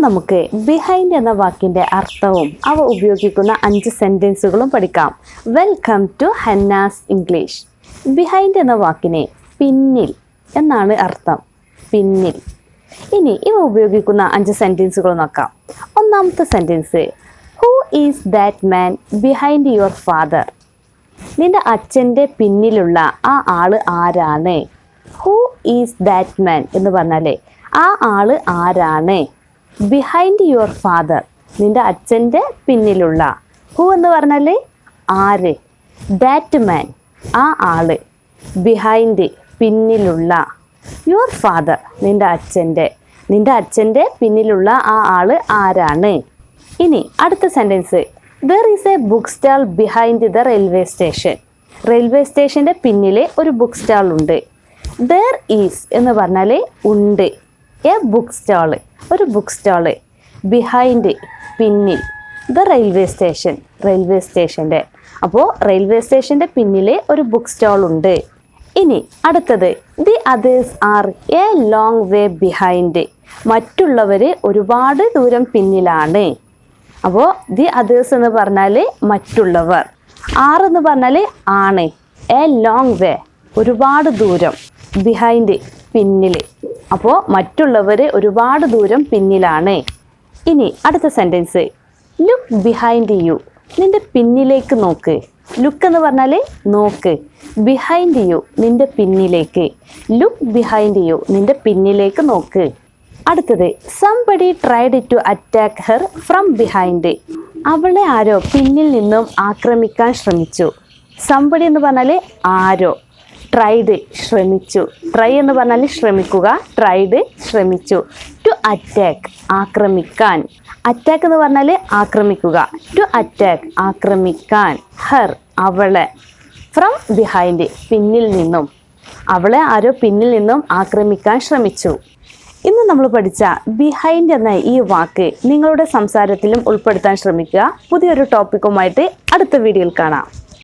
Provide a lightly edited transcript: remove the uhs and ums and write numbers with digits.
നമുക്ക് ബിഹൈൻഡ് എന്ന വാക്കിൻ്റെ അർത്ഥവും അവ ഉപയോഗിക്കുന്ന 5 സെൻറ്റൻസുകളും പഠിക്കാം. Welcome to Henna's English. Behind എന്ന വാക്കിനെ പിന്നിൽ എന്നാണ് അർത്ഥം. പിന്നിൽ. ഇനി ഇവ ഉപയോഗിക്കുന്ന 5 സെൻറ്റൻസുകൾ നോക്കാം. ഒന്നാമത്തെ sentence, who is that man behind your father? നിന്റെ അച്ഛൻ്റെ പിന്നിലുള്ള ആ ആള് ആരാണ്? ഹൂ ഈസ് ദാറ്റ് മാൻ എന്ന് പറഞ്ഞാലേ ആ ആള് ആരാണ്? ബിഹൈൻഡ് യുവർ ഫാദർ, നിന്റെ അച്ഛൻ്റെ പിന്നിലുള്ള. ഹൂ എന്ന് പറഞ്ഞാൽ ആര്, ദാറ്റ് മാൻ ആ ആള്, ബിഹൈൻഡ് പിന്നിലുള്ള, യുവർ ഫാദർ നിന്റെ അച്ഛൻ്റെ പിന്നിലുള്ള ആ ആള് ആരാണ്? ഇനി അടുത്ത sentence, there is A book stall behind the railway station. Railway സ്റ്റേഷൻ്റെ പിന്നിൽ ഒരു ബുക്ക് സ്റ്റാൾ ഉണ്ട്. ദർ ഈസ് എന്ന് പറഞ്ഞാൽ ഉണ്ട്, എ ബുക്ക് സ്റ്റാള് ഒരു ബുക്ക് സ്റ്റാള്, ബിഹൈൻഡ് പിന്നിൽ, ദ റെയിൽവേ സ്റ്റേഷൻ റെയിൽവേ സ്റ്റേഷൻ്റെ. അപ്പോൾ റെയിൽവേ സ്റ്റേഷൻ്റെ പിന്നിൽ ഒരു ബുക്ക് സ്റ്റാൾ ഉണ്ട്. ഇനി അടുത്തത്, the others are A long way behind. മറ്റുള്ളവർ ഒരുപാട് ദൂരം പിന്നിലാണ്. അപ്പോൾ ദി അതേഴ്സ് എന്ന് പറഞ്ഞാൽ മറ്റുള്ളവർ, ആർ എന്ന് പറഞ്ഞാൽ ആണ്, എ ലോങ് വേ ഒരുപാട് ദൂരം, ബിഹൈൻഡ് പിന്നിൽ. അപ്പോൾ മറ്റുള്ളവർ ഒരുപാട് ദൂരം പിന്നിലാണ്. ഇനി അടുത്ത സെൻറ്റൻസ്, ലുക്ക് ബിഹൈൻഡ് യു. നിൻ്റെ പിന്നിലേക്ക് നോക്ക്. ലുക്ക് എന്ന് പറഞ്ഞാൽ നോക്ക്, ബിഹൈൻഡ് യു നിൻ്റെ പിന്നിലേക്ക്, ലുക്ക് ബിഹൈൻഡ് യു നിൻ്റെ പിന്നിലേക്ക് നോക്ക്. അടുത്തത്, somebody tried to attack her from behind. അവളെ ആരോ പിന്നിൽ നിന്നും ആക്രമിക്കാൻ ശ്രമിച്ചു. സംബഡി എന്ന് പറഞ്ഞാൽ ആരോ, ട്രൈഡ് ശ്രമിച്ചു, ട്രൈ എന്ന് പറഞ്ഞാൽ ശ്രമിക്കുക, ട്രൈഡ് ശ്രമിച്ചു, ടു അറ്റാക്ക് ആക്രമിക്കാൻ, അറ്റാക്ക് എന്ന് പറഞ്ഞാൽ ആക്രമിക്കുക, ടു അറ്റാക്ക് ആക്രമിക്കാൻ, ഹെർ അവളെ, ഫ്രം ബിഹൈൻഡ് പിന്നിൽ നിന്നും, അവളെ ആരോ പിന്നിൽ നിന്നും ആക്രമിക്കാൻ ശ്രമിച്ചു. ഇന്ന് നമ്മൾ പഠിച്ച ബിഹൈൻഡ് എന്ന ഈ വാക്ക് നിങ്ങളുടെ സംസാരത്തിലും ഉൾപ്പെടുത്താൻ ശ്രമിക്കുക. പുതിയൊരു ടോപ്പിക്കുമായിട്ട് അടുത്ത വീഡിയോയിൽ കാണാം.